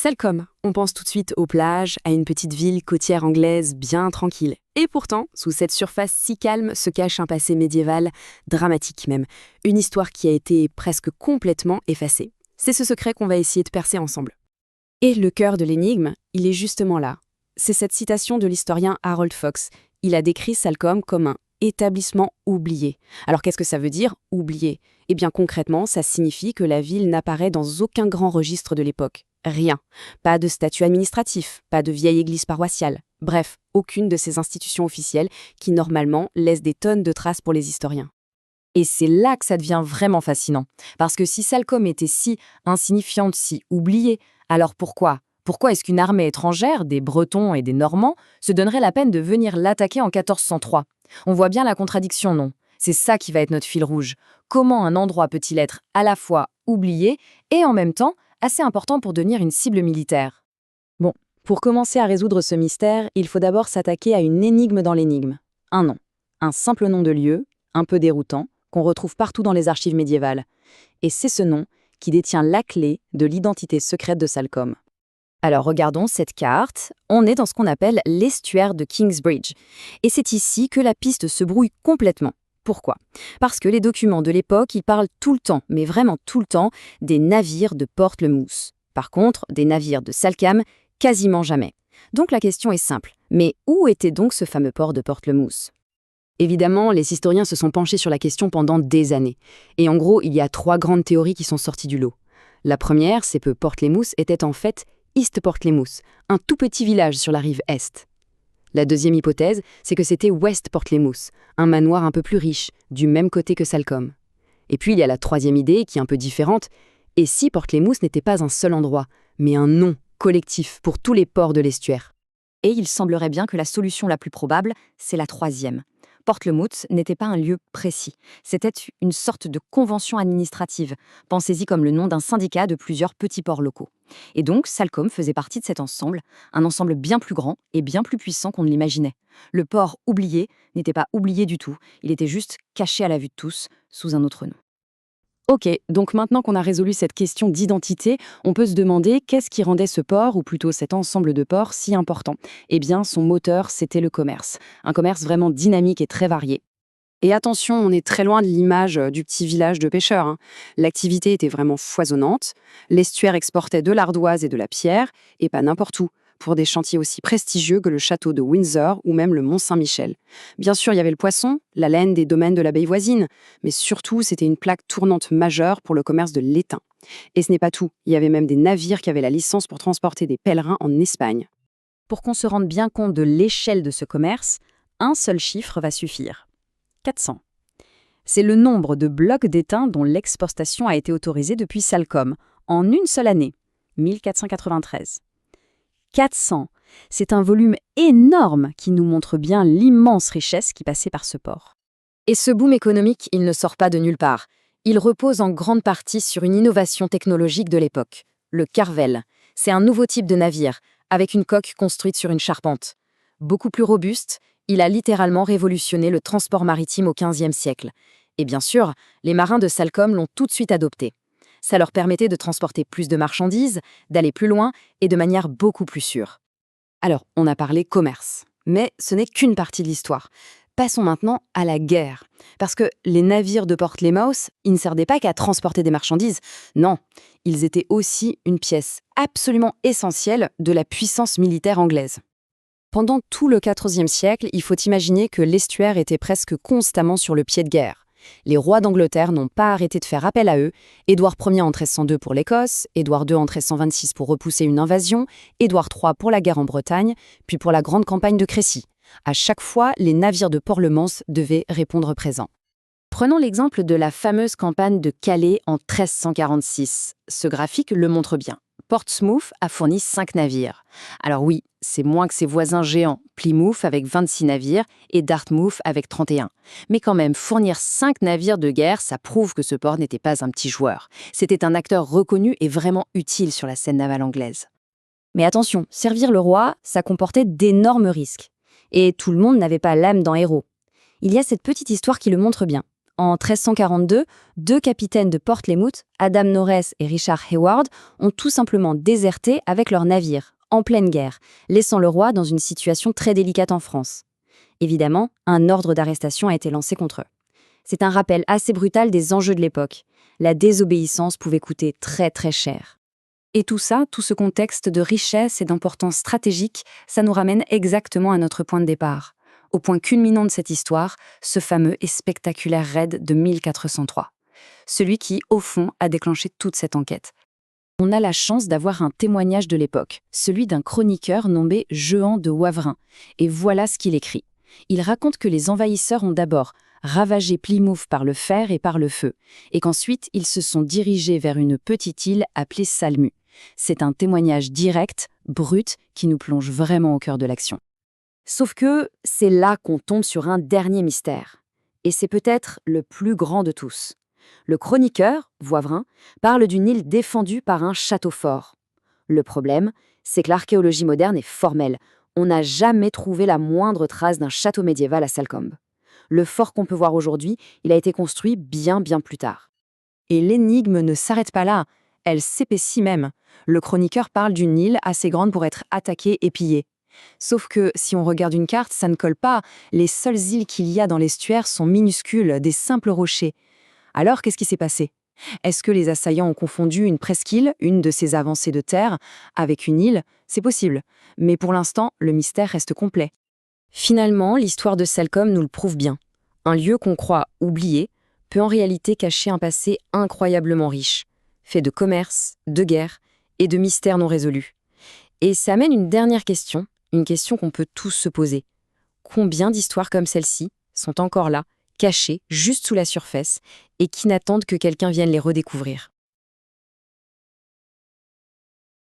Salcombe, on pense tout de suite aux plages, à une petite ville côtière anglaise bien tranquille. Et pourtant, sous cette surface si calme se cache un passé médiéval, dramatique même, une histoire qui a été presque complètement effacée. C'est ce secret qu'on va essayer de percer ensemble. Et le cœur de l'énigme, il est justement là. C'est cette citation de l'historien Harold Fox. Il a décrit Salcombe comme un établissement oublié. Alors qu'est-ce que ça veut dire, oublié? Eh bien concrètement, ça signifie que la ville n'apparaît dans aucun grand registre de l'époque. Rien. Pas de statut administratif, pas de vieille église paroissiale. Bref, aucune de ces institutions officielles qui, normalement, laissent des tonnes de traces pour les historiens. Et c'est là que ça devient vraiment fascinant. Parce que si Salcombe était si insignifiante, si oubliée, alors pourquoi est-ce qu'une armée étrangère, des Bretons et des Normands, se donnerait la peine de venir l'attaquer en 1403? On voit bien la contradiction, non? C'est ça qui va être notre fil rouge. Comment un endroit peut-il être à la fois oublié et en même temps assez important pour devenir une cible militaire? Bon, pour commencer à résoudre ce mystère, il faut d'abord s'attaquer à une énigme dans l'énigme. Un nom. Un simple nom de lieu, un peu déroutant, qu'on retrouve partout dans les archives médiévales. Et c'est ce nom qui détient la clé de l'identité secrète de Salcombe. Alors regardons cette carte. On est dans ce qu'on appelle l'estuaire de Kingsbridge. Et c'est ici que la piste se brouille complètement. Pourquoi? Parce que les documents de l'époque, ils parlent tout le temps, mais vraiment tout le temps, des navires de Portlemouth. Par contre, des navires de Salcombe, quasiment jamais. Donc la question est simple. Mais où était donc ce fameux port de Portlemouth? Évidemment, les historiens se sont penchés sur la question pendant des années. Et en gros, il y a 3 grandes théories qui sont sorties du lot. La première, c'est que Portlemouth était en fait East Portlemouth, un tout petit village sur la rive est. La deuxième hypothèse, c'est que c'était West Portlemouth, un manoir un peu plus riche, du même côté que Salcombe. Et puis il y a la troisième idée, qui est un peu différente. Et si Portlemouth n'était pas un seul endroit, mais un nom collectif pour tous les ports de l'estuaire? Et il semblerait bien que la solution la plus probable, c'est la troisième. Portlemouth n'était pas un lieu précis. C'était une sorte de convention administrative. Pensez-y comme le nom d'un syndicat de plusieurs petits ports locaux. Et donc, Salcombe faisait partie de cet ensemble, un ensemble bien plus grand et bien plus puissant qu'on ne l'imaginait. Le port oublié n'était pas oublié du tout, il était juste caché à la vue de tous, sous un autre nom. Ok, donc maintenant qu'on a résolu cette question d'identité, on peut se demander qu'est-ce qui rendait ce port, ou plutôt cet ensemble de ports, si important? Eh bien, son moteur, c'était le commerce. Un commerce vraiment dynamique et très varié. Et attention, on est très loin de l'image du petit village de pêcheurs. L'activité était vraiment foisonnante. L'estuaire exportait de l'ardoise et de la pierre, et pas n'importe où, pour des chantiers aussi prestigieux que le château de Windsor ou même le Mont-Saint-Michel. Bien sûr, il y avait le poisson, la laine des domaines de l'abbaye voisine, mais surtout, c'était une plaque tournante majeure pour le commerce de l'étain. Et ce n'est pas tout, il y avait même des navires qui avaient la licence pour transporter des pèlerins en Espagne. Pour qu'on se rende bien compte de l'échelle de ce commerce, un seul chiffre va suffire. 400. C'est le nombre de blocs d'étain dont l'exportation a été autorisée depuis Salcombe, en une seule année, 1493. 400, c'est un volume énorme qui nous montre bien l'immense richesse qui passait par ce port. Et ce boom économique, il ne sort pas de nulle part. Il repose en grande partie sur une innovation technologique de l'époque, le carvel. C'est un nouveau type de navire, avec une coque construite sur une charpente. Beaucoup plus robuste, il a littéralement révolutionné le transport maritime au XVe siècle. Et bien sûr, les marins de Salcombe l'ont tout de suite adopté. Ça leur permettait de transporter plus de marchandises, d'aller plus loin et de manière beaucoup plus sûre. Alors, on a parlé commerce, mais ce n'est qu'une partie de l'histoire. Passons maintenant à la guerre. Parce que les navires de Portlemouth, ils ne servaient pas qu'à transporter des marchandises. Non, ils étaient aussi une pièce absolument essentielle de la puissance militaire anglaise. Pendant tout le XIVe siècle, il faut imaginer que l'estuaire était presque constamment sur le pied de guerre. Les rois d'Angleterre n'ont pas arrêté de faire appel à eux. Édouard Ier en 1302 pour l'Écosse, Édouard II en 1326 pour repousser une invasion, Édouard III pour la guerre en Bretagne, puis pour la grande campagne de Crécy. À chaque fois, les navires de Portlemouth devaient répondre présent. Prenons l'exemple de la fameuse campagne de Calais en 1346. Ce graphique le montre bien. Portsmouth a fourni 5 navires. Alors oui, c'est moins que ses voisins géants, Plymouth avec 26 navires et Dartmouth avec 31. Mais quand même, fournir 5 navires de guerre, ça prouve que ce port n'était pas un petit joueur. C'était un acteur reconnu et vraiment utile sur la scène navale anglaise. Mais attention, servir le roi, ça comportait d'énormes risques. Et tout le monde n'avait pas l'âme d'un héros. Il y a cette petite histoire qui le montre bien. En 1342, deux capitaines de Portsmouth, Adam Norreys et Richard Hayward, ont tout simplement déserté avec leurs navires, en pleine guerre, laissant le roi dans une situation très délicate en France. Évidemment, un ordre d'arrestation a été lancé contre eux. C'est un rappel assez brutal des enjeux de l'époque. La désobéissance pouvait coûter très très cher. Et tout ça, tout ce contexte de richesse et d'importance stratégique, ça nous ramène exactement à notre point de départ. Au point culminant de cette histoire, ce fameux et spectaculaire raid de 1403. Celui qui, au fond, a déclenché toute cette enquête. On a la chance d'avoir un témoignage de l'époque, celui d'un chroniqueur nommé Jehan de Wavrin. Et voilà ce qu'il écrit. Il raconte que les envahisseurs ont d'abord ravagé Plymouth par le fer et par le feu, et qu'ensuite ils se sont dirigés vers une petite île appelée Salmu. C'est un témoignage direct, brut, qui nous plonge vraiment au cœur de l'action. Sauf que c'est là qu'on tombe sur un dernier mystère. Et c'est peut-être le plus grand de tous. Le chroniqueur, Wavrin, parle d'une île défendue par un château fort. Le problème, c'est que l'archéologie moderne est formelle. On n'a jamais trouvé la moindre trace d'un château médiéval à Salcombe. Le fort qu'on peut voir aujourd'hui, il a été construit bien plus tard. Et l'énigme ne s'arrête pas là, elle s'épaissit même. Le chroniqueur parle d'une île assez grande pour être attaquée et pillée. Sauf que, si on regarde une carte, ça ne colle pas. Les seules îles qu'il y a dans l'estuaire sont minuscules, des simples rochers. Alors, qu'est-ce qui s'est passé? Est-ce que les assaillants ont confondu une presqu'île, une de ces avancées de terre, avec une île? C'est possible. Mais pour l'instant, le mystère reste complet. Finalement, l'histoire de Salcombe nous le prouve bien. Un lieu qu'on croit oublié peut en réalité cacher un passé incroyablement riche, fait de commerce, de guerre et de mystères non résolus. Et ça amène une dernière question, une question qu'on peut tous se poser. Combien d'histoires comme celle-ci sont encore là, cachées, juste sous la surface, et qui n'attendent que quelqu'un vienne les redécouvrir?